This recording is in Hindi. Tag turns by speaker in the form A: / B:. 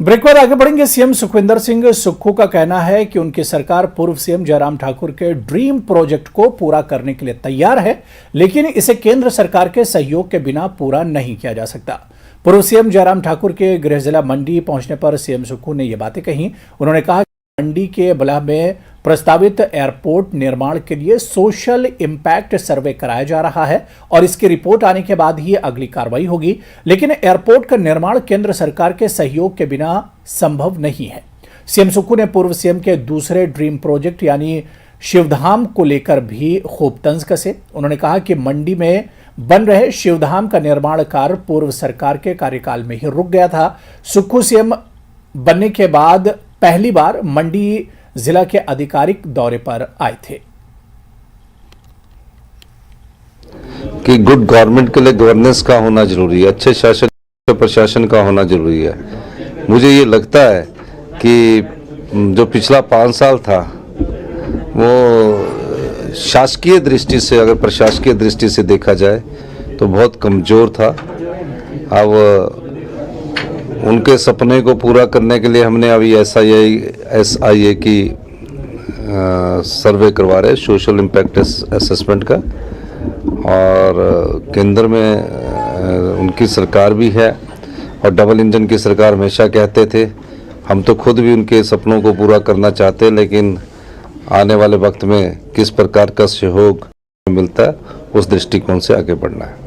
A: ब्रेक बाद आगे बढ़ेंगे। सीएम सुखविंदर सिंह सुक्खू का कहना है कि उनकी सरकार पूर्व सीएम जयराम ठाकुर के ड्रीम प्रोजेक्ट को पूरा करने के लिए तैयार है, लेकिन इसे केंद्र सरकार के सहयोग के बिना पूरा नहीं किया जा सकता। पूर्व सीएम जयराम ठाकुर के गृह जिला मंडी पहुंचने पर सीएम सुक्खू ने ये बातें कही। उन्होंने कहा कि मंडी के बलह में प्रस्तावित एयरपोर्ट निर्माण के लिए सोशल इंपैक्ट सर्वे कराया जा रहा है और इसकी रिपोर्ट आने के बाद ही अगली कार्रवाई होगी, लेकिन एयरपोर्ट का निर्माण केंद्र सरकार के सहयोग के बिना संभव नहीं है। सीएम सुक्खू ने पूर्व सीएम के दूसरे ड्रीम प्रोजेक्ट यानी शिवधाम को लेकर भी खूब तंज कसे। उन्होंने कहा कि मंडी में बन रहे शिवधाम का निर्माण कार्य पूर्व सरकार के कार्यकाल में ही रुक गया था। सुक्खू सीएम बनने के बाद पहली बार मंडी जिला के आधिकारिक दौरे पर आए थे।
B: कि गुड गवर्नमेंट के लिए गवर्नेंस का होना जरूरी है, अच्छे शासन प्रशासन का होना जरूरी है। मुझे ये लगता है कि जो पिछला 5 साल था वो शासकीय दृष्टि से, अगर प्रशासकीय दृष्टि से देखा जाए तो बहुत कमजोर था। अब उनके सपने को पूरा करने के लिए हमने अभी SIA की सर्वे करवा रहे, सोशल इम्पैक्ट असेसमेंट का, और केंद्र में उनकी सरकार भी है और डबल इंजन की सरकार हमेशा कहते थे। हम तो खुद भी उनके सपनों को पूरा करना चाहते हैं, लेकिन आने वाले वक्त में किस प्रकार का सहयोग मिलता है उस दृष्टिकोण से आगे बढ़ना है।